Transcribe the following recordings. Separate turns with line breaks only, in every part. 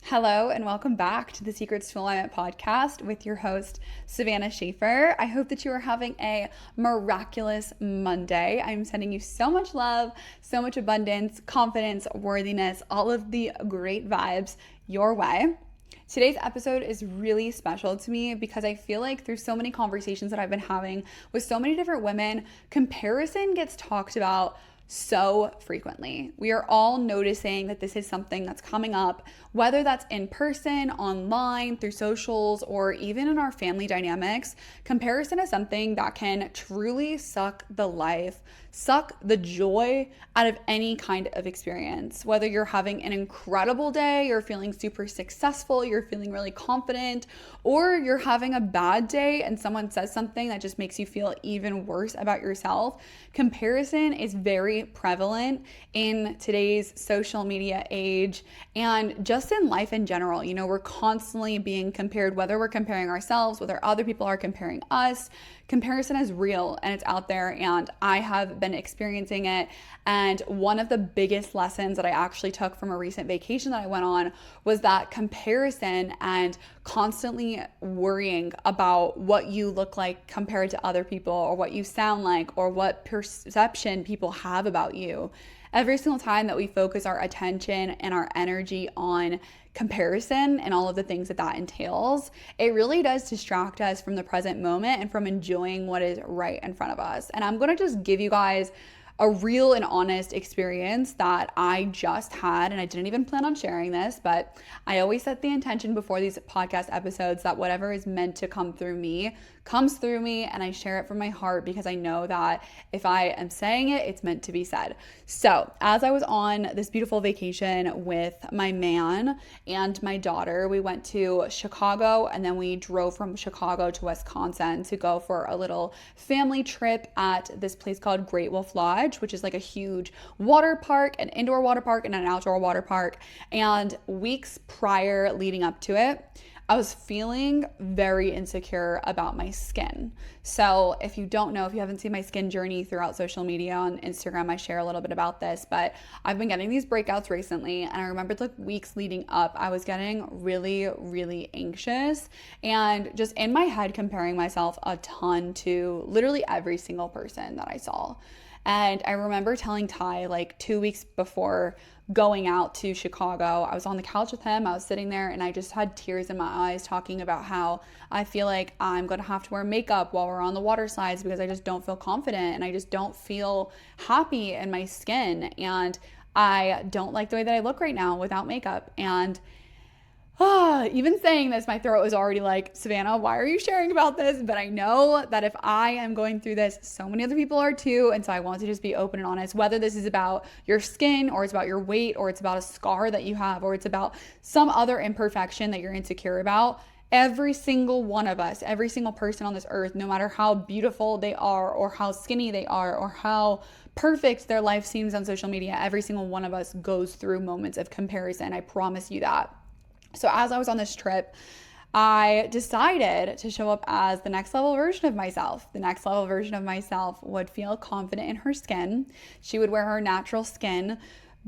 Hello and welcome back to the Secrets to Alignment podcast with your host, Savannah Schaefer. I hope that you are having a miraculous Monday. I'm sending you so much love, so much abundance, confidence, worthiness, all of the great vibes your way. Today's episode is really special to me because I feel like through so many conversations that I've been having with so many different women, comparison gets talked about so frequently. We are all noticing that this is something that's coming up, whether that's in person, online, through socials, or even in our family dynamics. Comparison is something that can truly suck the joy out of any kind of experience. Whether you're having an incredible day, you're feeling super successful, you're feeling really confident, or you're having a bad day and someone says something that just makes you feel even worse about yourself. Comparison is very prevalent in today's social media age and just in life in general. You know, we're constantly being compared, whether we're comparing ourselves, whether other people are comparing us. Comparison is real and it's out there, and I have been experiencing it. And one of the biggest lessons that I actually took from a recent vacation that I went on was that comparison and constantly worrying about what you look like compared to other people, or what you sound like, or what perception people have about you. Every single time that we focus our attention and our energy on comparison and all of the things that entails, it really does distract us from the present moment and from enjoying what is right in front of us. And I'm going to just give you guys a real and honest experience that I just had, and I didn't even plan on sharing this, but I always set the intention before these podcast episodes that whatever is meant to come through me comes through me, and I share it from my heart because I know that if I am saying it, it's meant to be said. So as I was on this beautiful vacation with my man and my daughter, we went to Chicago, and then we drove from Chicago to Wisconsin to go for a little family trip at this place called Great Wolf Lodge, which is like a huge water park, an indoor water park and an outdoor water park. And weeks prior, leading up to it, I was feeling very insecure about my skin. So if you don't know, if you haven't seen my skin journey throughout social media, on Instagram, I share a little bit about this, but I've been getting these breakouts recently. And I remember the weeks leading up, I was getting really, really anxious and just in my head comparing myself a ton to literally every single person that I saw. And I remember telling Ty like 2 weeks before going out to Chicago, I was on the couch with him, I was sitting there, and I just had tears in my eyes talking about how I feel like I'm going to have to wear makeup while we're on the water slides because I just don't feel confident and I just don't feel happy in my skin, and I don't like the way that I look right now without makeup. And even saying this, my throat was already like, Savannah, why are you sharing about this? But I know that if I am going through this, so many other people are too. And so I want to just be open and honest, whether this is about your skin, or it's about your weight, or it's about a scar that you have, or it's about some other imperfection that you're insecure about. Every single one of us, every single person on this earth, no matter how beautiful they are, or how skinny they are, or how perfect their life seems on social media, every single one of us goes through moments of comparison. I promise you that. So as I was on this trip, I decided to show up as the next level version of myself. The next level version of myself would feel confident in her skin. She would wear her natural skin,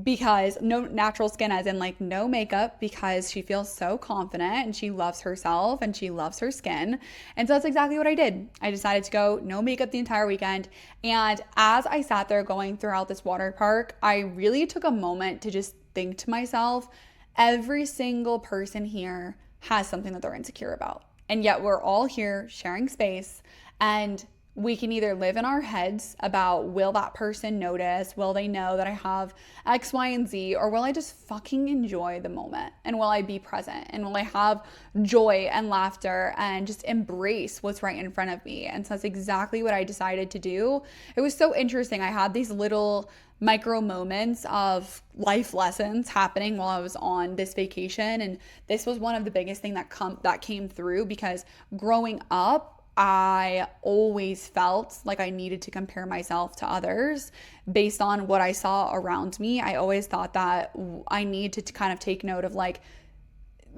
because no natural skin as in like no makeup, because she feels so confident and she loves herself and she loves her skin. And so that's exactly what I did. I decided to go no makeup the entire weekend. And as I sat there going throughout this water park, I really took a moment to just think to myself, every single person here has something that they're insecure about. And yet we're all here sharing space, and we can either live in our heads about, will that person notice? Will they know that I have X, Y, and Z? Or will I just fucking enjoy the moment? And will I be present? And will I have joy and laughter and just embrace what's right in front of me? And so that's exactly what I decided to do. It was so interesting. I had these little micro moments of life lessons happening while I was on this vacation. And this was one of the biggest things that came through, because growing up, I always felt like I needed to compare myself to others based on what I saw around me. I always thought that I need to kind of take note of, like,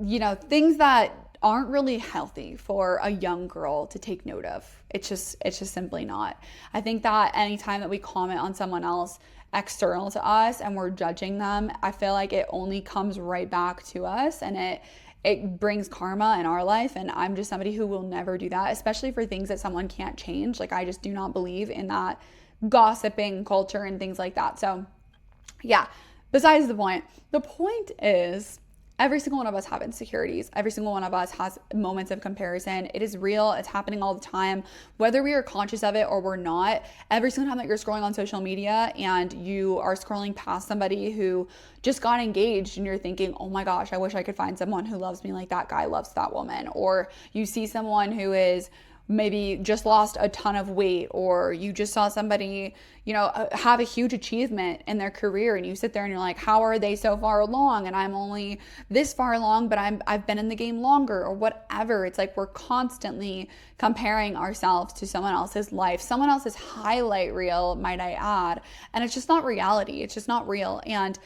you know, things that aren't really healthy for a young girl to take note of. It's just simply not. I think that anytime that we comment on someone else, external to us and we're judging them, I feel like it only comes right back to us, and it brings karma in our life. And I'm just somebody who will never do that, especially for things that someone can't change. Like, I just do not believe in that gossiping culture and things like that. So yeah, besides the point. The point is, every single one of us have insecurities. Every single one of us has moments of comparison. It is real. It's happening all the time, whether we are conscious of it or we're not. Every single time that you're scrolling on social media and you are scrolling past somebody who just got engaged and you're thinking, oh my gosh, I wish I could find someone who loves me like that guy loves that woman. Or you see someone who is maybe just lost a ton of weight, or you just saw somebody, have a huge achievement in their career, and you sit there and you're like, how are they so far along and I'm only this far along, but I've been in the game longer, or whatever. It's like we're constantly comparing ourselves to someone else's life, someone else's highlight reel, might I add, and it's just not reality. It's just not real. And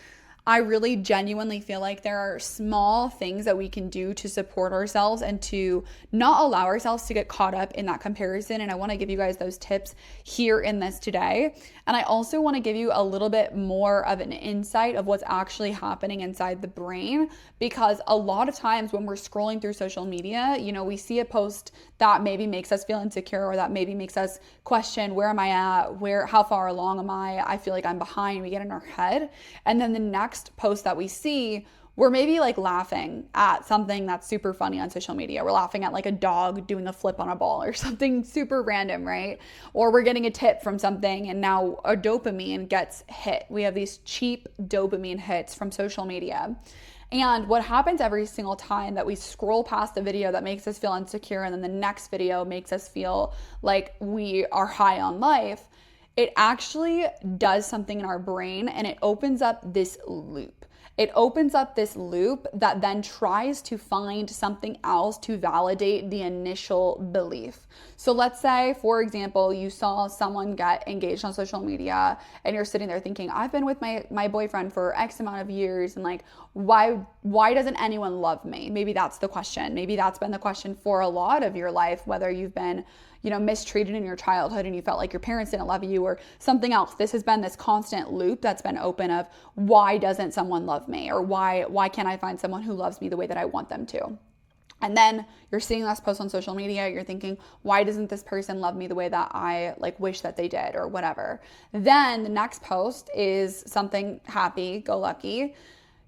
I really genuinely feel like there are small things that we can do to support ourselves and to not allow ourselves to get caught up in that comparison. And I want to give you guys those tips here in this today. And I also want to give you a little bit more of an insight of what's actually happening inside the brain, because a lot of times when we're scrolling through social media, we see a post that maybe makes us feel insecure, or that maybe makes us question, where am I at? How far along am I? I feel like I'm behind. We get in our head. And then the next post that we see, we're maybe like laughing at something that's super funny on social media. We're laughing at like a dog doing a flip on a ball or something super random, right? Or we're getting a tip from something and now our dopamine gets hit. We have these cheap dopamine hits from social media. And what happens every single time that we scroll past the video that makes us feel insecure, and then the next video makes us feel like we are high on life, it actually does something in our brain, and it opens up this loop. It opens up this loop that then tries to find something else to validate the initial belief. So let's say, for example, you saw someone get engaged on social media and you're sitting there thinking, I've been with my boyfriend for X amount of years, and like, why doesn't anyone love me? Maybe that's the question. Maybe that's been the question for a lot of your life, whether you've been mistreated in your childhood and you felt like your parents didn't love you, or something else. This has been this constant loop that's been open of, why doesn't someone love me? Or why can't I find someone who loves me the way that I want them to? And then you're seeing this post on social media, you're thinking, why doesn't this person love me the way that I wish that they did, or whatever. Then the next post is something happy, go lucky.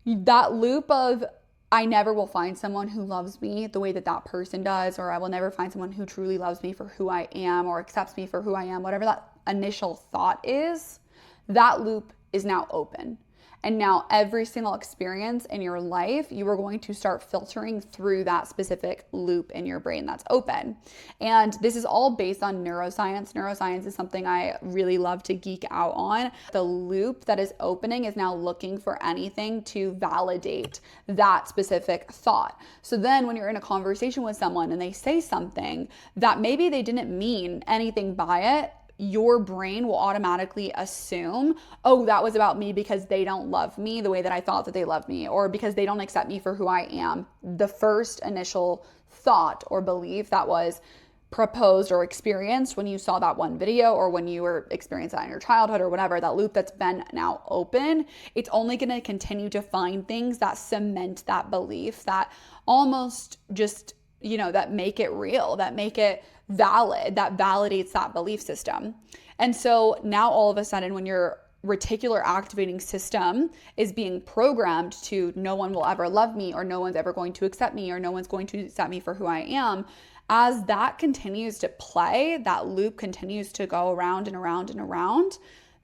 That loop of, I never will find someone who loves me the way that that person does, or I will never find someone who truly loves me for who I am or accepts me for who I am, whatever that initial thought is, that loop is now open. And now every single experience in your life, you are going to start filtering through that specific loop in your brain that's open. And this is all based on neuroscience. Neuroscience is something I really love to geek out on. The loop that is opening is now looking for anything to validate that specific thought. So then when you're in a conversation with someone and they say something that maybe they didn't mean anything by it, your brain will automatically assume, oh, that was about me because they don't love me the way that I thought that they loved me, or because they don't accept me for who I am. The first initial thought or belief that was proposed or experienced when you saw that one video, or when you were experiencing that in your childhood or whatever, that loop that's been now open, it's only going to continue to find things that cement that belief, that almost just, that make it real, that make it valid, that validates that belief system. And so now all of a sudden, when your reticular activating system is being programmed to, no one will ever love me, or no one's ever going to accept me, or no one's going to accept me for who I am, as that continues to play, that loop continues to go around and around and around,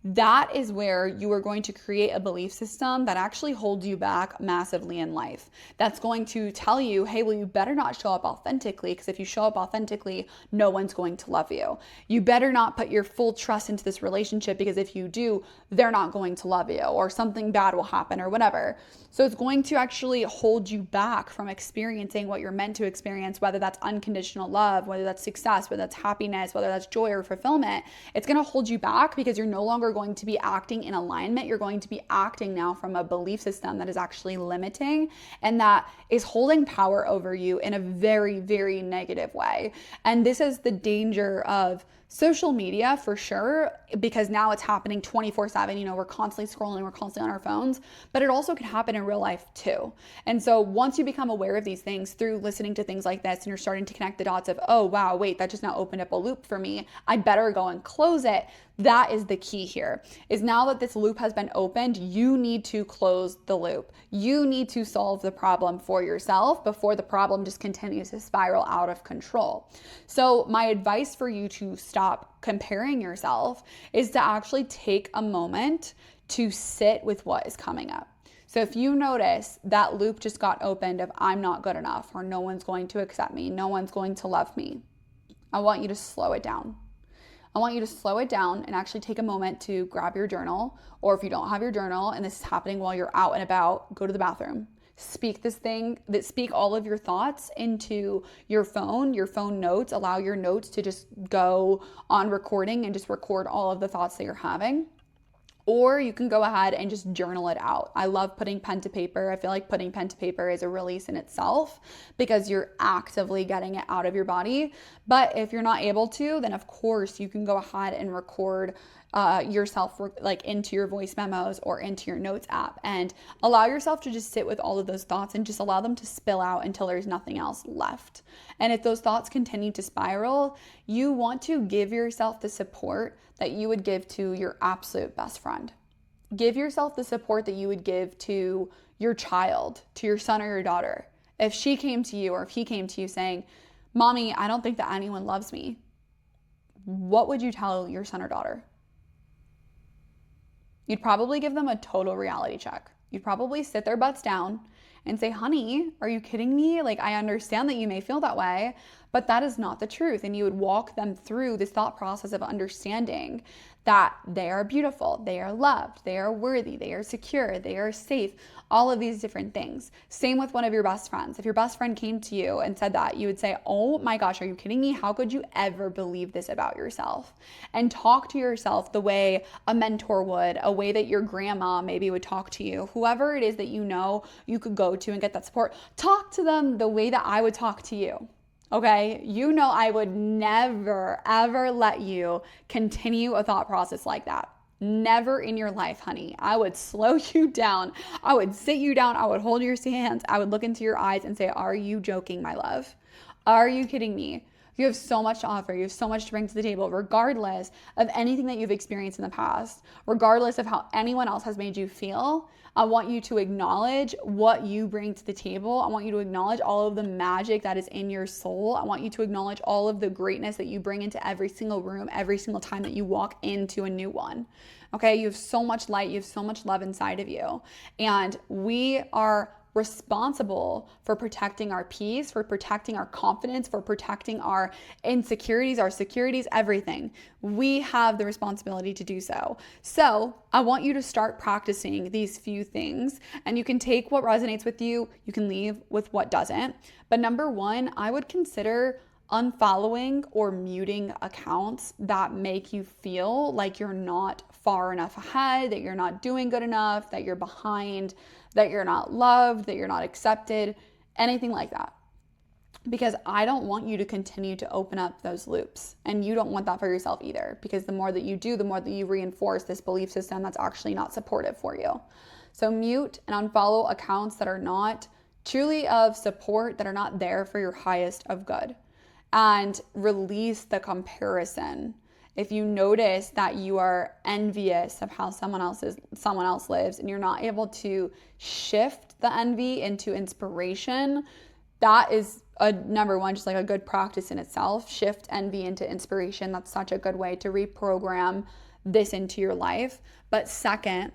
that is where you are going to create a belief system that actually holds you back massively in life. That's going to tell you, hey, well, you better not show up authentically, because if you show up authentically, no one's going to love you. You better not put your full trust into this relationship, because if you do, they're not going to love you, or something bad will happen, or whatever. So it's going to actually hold you back from experiencing what you're meant to experience, whether that's unconditional love, whether that's success, whether that's happiness, whether that's joy or fulfillment. It's going to hold you back because you're no longer longer going to be acting in alignment. You're going to be acting now from a belief system that is actually limiting and that is holding power over you in a very, very negative way. And this is the danger of social media for sure, because now it's happening 24/7. You know, we're constantly scrolling, we're constantly on our phones, but it also can happen in real life too. And so once you become aware of these things through listening to things like this, and you're starting to connect the dots of, oh, wow, wait, that just now opened up a loop for me. I better go and close it. That is the key here, is now that this loop has been opened, you need to close the loop. You need to solve the problem for yourself before the problem just continues to spiral out of control. So my advice for you to stop comparing yourself is to actually take a moment to sit with what is coming up. So if you notice that loop just got opened of I'm not good enough, or no one's going to accept me, no one's going to love me, I want you to slow it down. I want you to slow it down and actually take a moment to grab your journal, or if you don't have your journal and this is happening while you're out and about, go to the bathroom. Speak all of your thoughts into your phone notes. Allow your notes to just go on recording and just record all of the thoughts that you're having. Or you can go ahead and just journal it out. I love putting pen to paper. I feel like putting pen to paper is a release in itself because you're actively getting it out of your body. But if you're not able to, then of course you can go ahead and record yourself like into your voice memos or into your notes app, and allow yourself to just sit with all of those thoughts and just allow them to spill out until there's nothing else left. And if those thoughts continue to spiral, you want to give yourself the support that you would give to your absolute best friend. Give yourself the support that you would give to your child, to your son or your daughter. If she came to you or if he came to you saying, Mommy, I don't think that anyone loves me, what would you tell your son or daughter? You'd probably give them a total reality check. You'd probably sit their butts down and say, honey, are you kidding me? Like, I understand that you may feel that way, but that is not the truth. And you would walk them through this thought process of understanding that they are beautiful, they are loved, they are worthy, they are secure, they are safe, all of these different things. Same with one of your best friends. If your best friend came to you and said that, you would say, oh my gosh, are you kidding me? How could you ever believe this about yourself? And talk to yourself the way a mentor would, a way that your grandma maybe would talk to you. Whoever it is that you know you could go to and get that support, talk to them the way that I would talk to you. Okay, you know I would never, ever let you continue a thought process like that. Never in your life, honey. I would slow you down. I would sit you down. I would hold your hands. I would look into your eyes and say, are you joking, my love? Are you kidding me? You have so much to offer. You have so much to bring to the table, regardless of anything that you've experienced in the past, regardless of how anyone else has made you feel. I want you to acknowledge what you bring to the table. I want you to acknowledge all of the magic that is in your soul. I want you to acknowledge all of the greatness that you bring into every single room, every single time that you walk into a new one. Okay, you have so much light, you have so much love inside of you. And we are responsible for protecting our peace, for protecting our confidence, for protecting our insecurities, our securities, everything. We have the responsibility to do so. So I want you to start practicing these few things, and you can take what resonates with you, you can leave with what doesn't. But number one, I would consider unfollowing or muting accounts that make you feel like you're not far enough ahead, that you're not doing good enough, that you're behind, that you're not loved, that you're not accepted, anything like that. Because I don't want you to continue to open up those loops, and you don't want that for yourself either, because the more that you do, the more that you reinforce this belief system that's actually not supportive for you. So mute and unfollow accounts that are not truly of support, that are not there for your highest of good. And release the comparison. If you notice that you are envious of how someone else lives, and you're not able to shift the envy into inspiration, that is number one, just like a good practice in itself. Shift envy into inspiration. That's such a good way to reprogram this into your life. But second,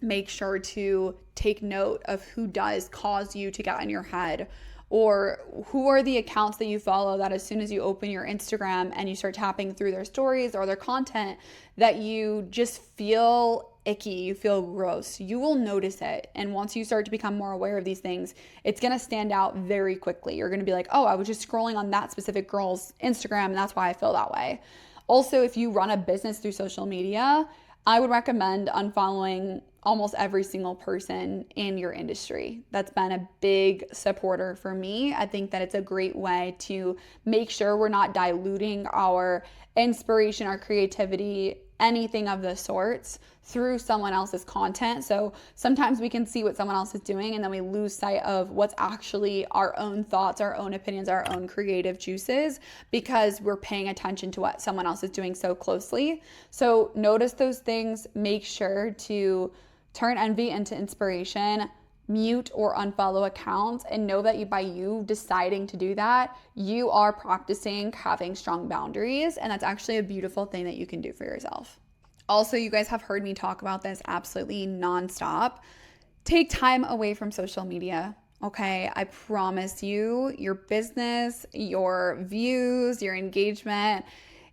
make sure to take note of who does cause you to get in your head, or who are the accounts that you follow that as soon as you open your Instagram and you start tapping through their stories or their content, that you just feel icky, you feel gross. You will notice it. And once you start to become more aware of these things, it's going to stand out very quickly. You're going to be like, oh, I was just scrolling on that specific girl's Instagram and that's why I feel that way. Also, if you run a business through social media, I would recommend unfollowing almost every single person in your industry. That's been a big supporter for me. I think that it's a great way to make sure we're not diluting our inspiration, our creativity, anything of the sorts through someone else's content. So sometimes we can see what someone else is doing and then we lose sight of what's actually our own thoughts, our own opinions, our own creative juices because we're paying attention to what someone else is doing so closely. So notice those things, make sure to turn envy into inspiration, mute or unfollow accounts, and know that by you deciding to do that, you are practicing having strong boundaries, and that's actually a beautiful thing that you can do for yourself. Also, you guys have heard me talk about this absolutely nonstop. Take time away from social media. Okay, I promise you, your business, your views, your engagement,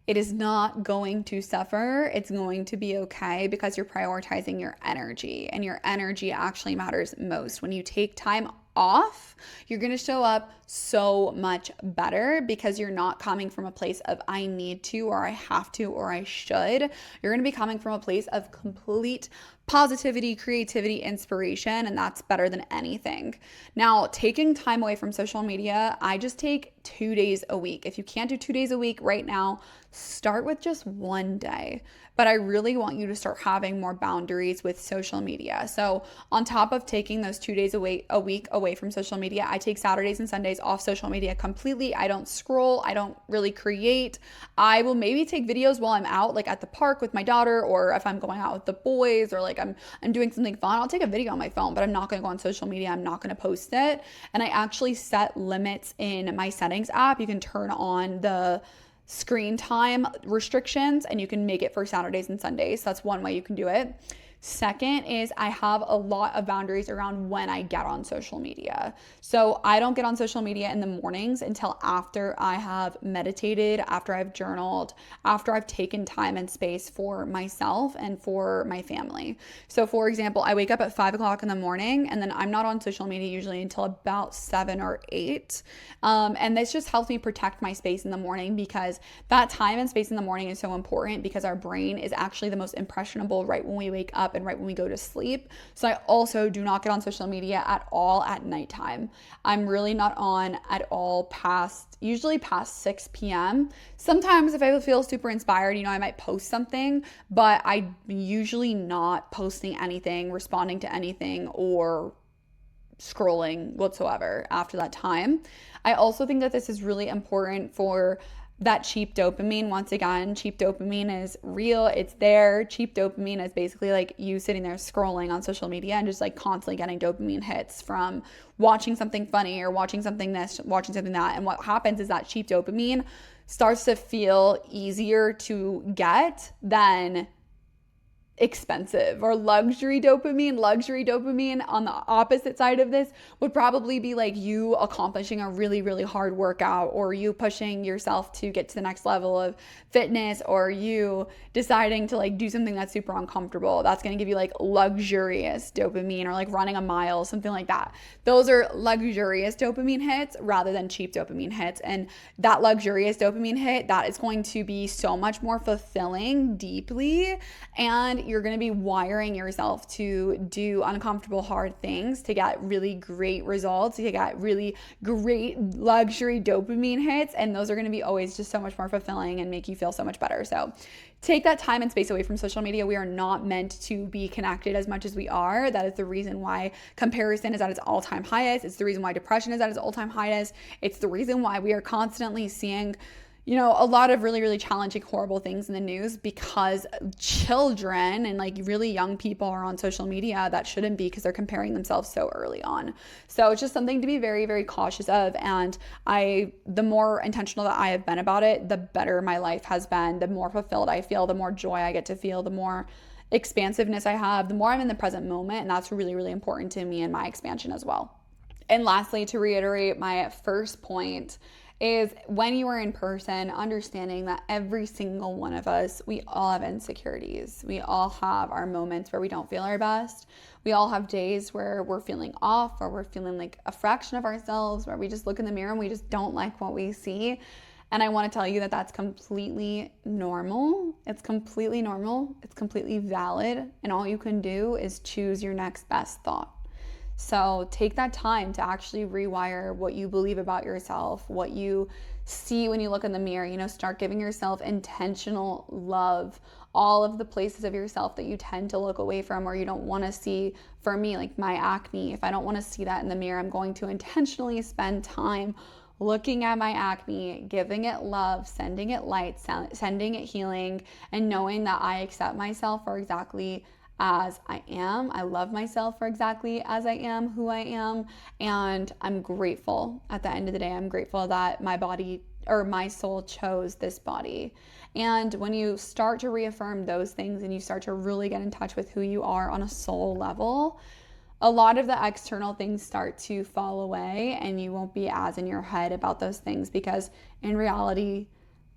it is not going to suffer. It's going to be okay because you're prioritizing your energy, and your energy actually matters most. When you take time off, you're going to show up so much better because you're not coming from a place of I need to or I have to or I should. You're going to be coming from a place of complete positivity, creativity, inspiration, and that's better than anything. Now, taking time away from social media, I just take 2 days a week. If you can't do 2 days a week right now, start with just 1 day. But I really want you to start having more boundaries with social media. So on top of taking those 2 days a week away from social media, I take Saturdays and Sundays off social media completely. I don't scroll. I don't really create. I will maybe take videos while I'm out, like at the park with my daughter, or if I'm going out with the boys, or like I'm doing something fun. I'll take a video on my phone, but I'm not going to go on social media. I'm not going to post it. And I actually set limits in my settings app. You can turn on the screen time restrictions and you can make it for Saturdays and Sundays. That's one way you can do it. Second is I have a lot of boundaries around when I get on social media. So I don't get on social media in the mornings until after I have meditated, after I've journaled, after I've taken time and space for myself and for my family. So for example, I wake up at 5 o'clock in the morning and then I'm not on social media usually until about 7 or 8. And this just helps me protect my space in the morning because that time and space in the morning is so important because our brain is actually the most impressionable right when we wake up and right when we go to sleep. So I also do not get on social media at all at nighttime. I'm really not on at all usually past 6 p.m. Sometimes if I feel super inspired, I might post something, but I'm usually not posting anything, responding to anything, or scrolling whatsoever after that time. I also think that this is really important for that cheap dopamine. Once again, cheap dopamine is real. It's there. Cheap dopamine is basically like you sitting there scrolling on social media and just like constantly getting dopamine hits from watching something funny or watching something this, watching something that. And what happens is that cheap dopamine starts to feel easier to get than expensive or luxury dopamine. Luxury dopamine on the opposite side of this would probably be like you accomplishing a really, really hard workout, or you pushing yourself to get to the next level of fitness, or you deciding to like do something that's super uncomfortable. That's going to give you like luxurious dopamine, or like running a mile, something like that. Those are luxurious dopamine hits rather than cheap dopamine hits. And that luxurious dopamine hit, that is going to be so much more fulfilling deeply, and you're going to be wiring yourself to do uncomfortable, hard things to get really great results, to get really great luxury dopamine hits. And those are going to be always just so much more fulfilling and make you feel so much better. So take that time and space away from social media. We are not meant to be connected as much as we are. That is the reason why comparison is at its all-time highest. It's the reason why depression is at its all-time highest. It's the reason why we are constantly seeing a lot of really, really challenging, horrible things in the news because children and like really young people are on social media that shouldn't be, because they're comparing themselves so early on. So it's just something to be very, very cautious of. And the more intentional that I have been about it, the better my life has been, the more fulfilled I feel, the more joy I get to feel, the more expansiveness I have, the more I'm in the present moment. And that's really, really important to me and my expansion as well. And lastly, to reiterate my first point, is when you are in person, understanding that every single one of us, we all have insecurities. We all have our moments where we don't feel our best. We all have days where we're feeling off, or we're feeling like a fraction of ourselves, where we just look in the mirror and we just don't like what we see. And I want to tell you that that's completely normal. It's completely normal. It's completely valid. And all you can do is choose your next best thought. So take that time to actually rewire what you believe about yourself, what you see when you look in the mirror. Start giving yourself intentional love. All of the places of yourself that you tend to look away from or you don't want to see. For me, like my acne, if I don't want to see that in the mirror, I'm going to intentionally spend time looking at my acne, giving it love, sending it light, sending it healing, and knowing that I accept myself for exactly as I am. I love myself for exactly as I am, who I am, and I'm grateful. At the end of the day, I'm grateful that my body or my soul chose this body. And when you start to reaffirm those things and you start to really get in touch with who you are on a soul level, a lot of the external things start to fall away and you won't be as in your head about those things, because in reality,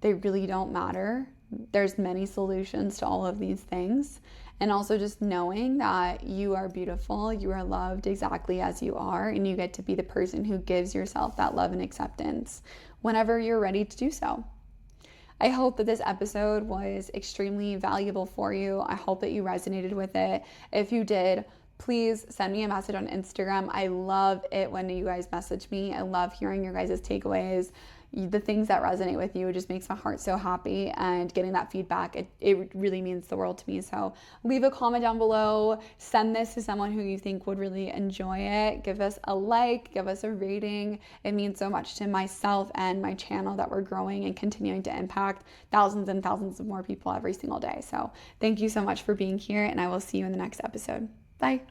they really don't matter. There's many solutions to all of these things. And also just knowing that you are beautiful, you are loved exactly as you are, and you get to be the person who gives yourself that love and acceptance whenever you're ready to do so. I hope that this episode was extremely valuable for you. I hope that you resonated with it. If you did, please send me a message on Instagram. I love it when you guys message me. I love hearing your guys' takeaways, the things that resonate with you. It just makes my heart so happy, and getting that feedback, it really means the world to me. So leave a comment down below. Send this to someone who you think would really enjoy it. Give us a like, give us a rating. It means so much to myself and my channel that we're growing and continuing to impact thousands and thousands of more people every single day. So thank you so much for being here, and I will see you in the next episode. Bye.